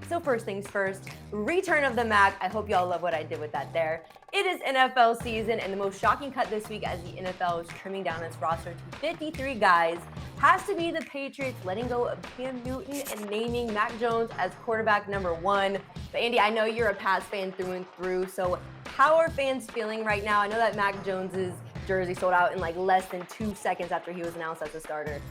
So first things first, return of the Mac. I hope y'all love what I did with that there. It is NFL season, and the most shocking cut this week as the NFL is trimming down its roster to 53 guys has to be the Patriots letting go of Cam Newton and naming Mac Jones as quarterback number 1. But Andy, I know you're a Pats fan through and through, so how are fans feeling right now? I know that Mac Jones's jersey sold out in like less than 2 seconds after he was announced as a starter.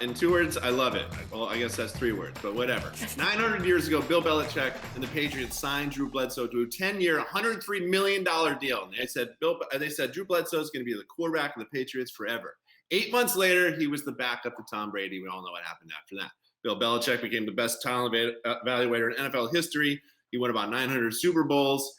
In 2 words, I love it. Well, I guess that's 3 words, but whatever. 900 years ago, Bill Belichick and the Patriots signed Drew Bledsoe to a 10-year, $103 million deal. And they said Drew Bledsoe is going to be the quarterback of the Patriots forever. 8 months later, he was the backup to Tom Brady. We all know what happened after that. Bill Belichick became the best talent evaluator in NFL history. He won about 900 Super Bowls.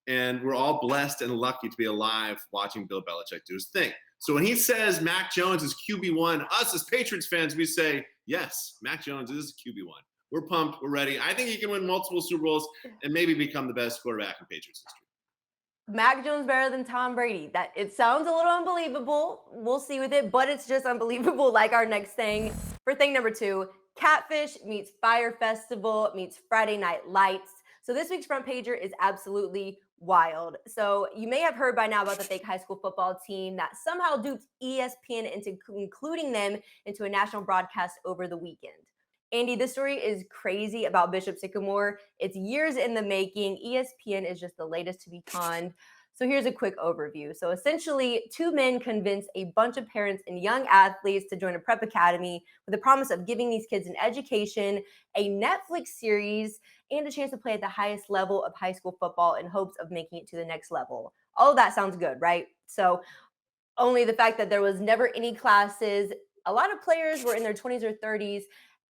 And we're all blessed and lucky to be alive watching Bill Belichick do his thing. So when he says Mac Jones is QB1, us as Patriots fans, we say, yes, Mac Jones is QB1. We're pumped. We're ready. I think he can win multiple Super Bowls and maybe become the best quarterback in Patriots history. Mac Jones better than Tom Brady. That it sounds a little unbelievable. We'll see with it, but it's just unbelievable. Like our next thing. For thing number 2, Catfish meets Fire Festival meets Friday Night Lights. So this week's front pager is absolutely wild. So you may have heard by now about the fake high school football team that somehow duped ESPN into including them into a national broadcast over the weekend. Andy, this story is crazy about Bishop Sycamore. It's years in the making. ESPN is just the latest to be conned. So here's a quick overview. So essentially, 2 men convinced a bunch of parents and young athletes to join a prep academy with the promise of giving these kids an education, a Netflix series, and a chance to play at the highest level of high school football in hopes of making it to the next level. All of that sounds good, right? So only the fact that there was never any classes, a lot of players were in their 20s or 30s,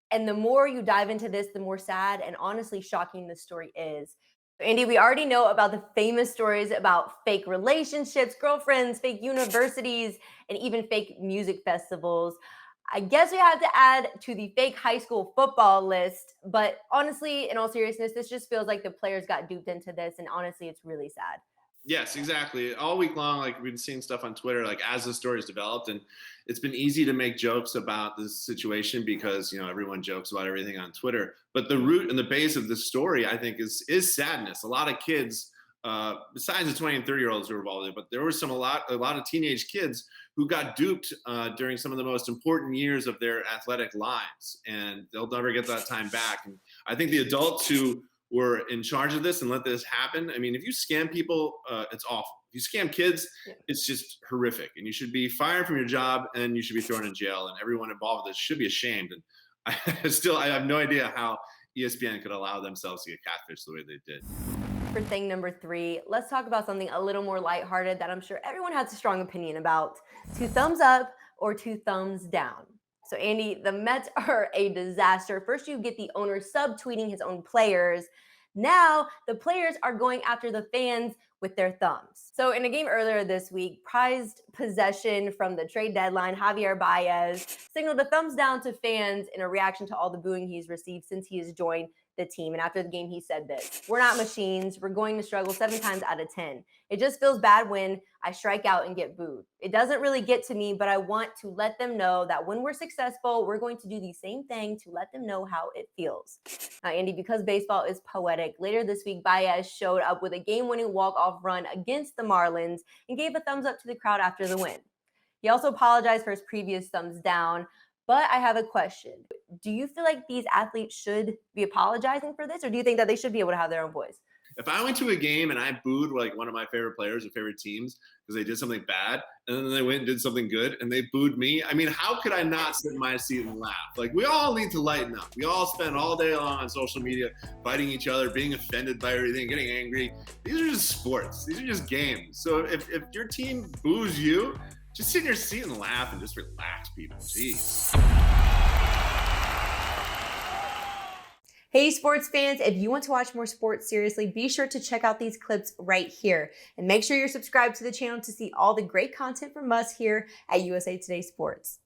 and the more you dive into this, the more sad and honestly shocking this story is. Andy, we already know about the famous stories about fake relationships, girlfriends, fake universities, and even fake music festivals. I guess we have to add to the fake high school football list, but honestly, in all seriousness, this just feels like the players got duped into this, and honestly, it's really sad. Yes, exactly. All week long, like we've been seeing stuff on Twitter, like as the story's developed, and it's been easy to make jokes about this situation because everyone jokes about everything on Twitter. But the root and the base of this story, I think, is sadness. A lot of kids, besides the 20 and 30-year-olds who were involved in it, but there were a lot of teenage kids who got duped during some of the most important years of their athletic lives, and they'll never get that time back. And I think the adults who were in charge of this and let this happen. I mean, if you scam people, it's awful. If you scam kids, it's just horrific. And you should be fired from your job and you should be thrown in jail. And everyone involved with this should be ashamed. And I have no idea how ESPN could allow themselves to get catfished the way they did. For thing number 3, let's talk about something a little more lighthearted that I'm sure everyone has a strong opinion about. 2 thumbs up or 2 thumbs down. So Andy, the Mets are a disaster. First, you get the owner subtweeting his own players. Now, the players are going after the fans with their thumbs. So in a game earlier this week, prized possession from the trade deadline, Javier Baez signaled a thumbs down to fans in a reaction to all the booing he's received since he has joined the team. And after the game, he said this: "We're not machines. We're going to struggle 7 times out of 10. It just feels bad when I strike out and get booed. It doesn't really get to me, but I want to let them know that when we're successful, we're going to do the same thing to let them know how it feels." Now, Andy, because baseball is poetic, later this week, Baez showed up with a game-winning walk-off run against the Marlins and gave a thumbs up to the crowd after the win. He also apologized for his previous thumbs down. But I have a question. Do you feel like these athletes should be apologizing for this, or do you think that they should be able to have their own voice? If I went to a game and I booed like one of my favorite players or favorite teams because they did something bad, and then they went and did something good and they booed me, I mean, how could I not sit in my seat and laugh? Like, we all need to lighten up. We all spend all day long on social media fighting each other, being offended by everything, getting angry. These are just sports. These are just games. So if your team boos you, just sit in your seat and laugh and just relax, people. Jeez. Hey, sports fans, if you want to watch more sports seriously, be sure to check out these clips right here. And make sure you're subscribed to the channel to see all the great content from us here at USA Today Sports.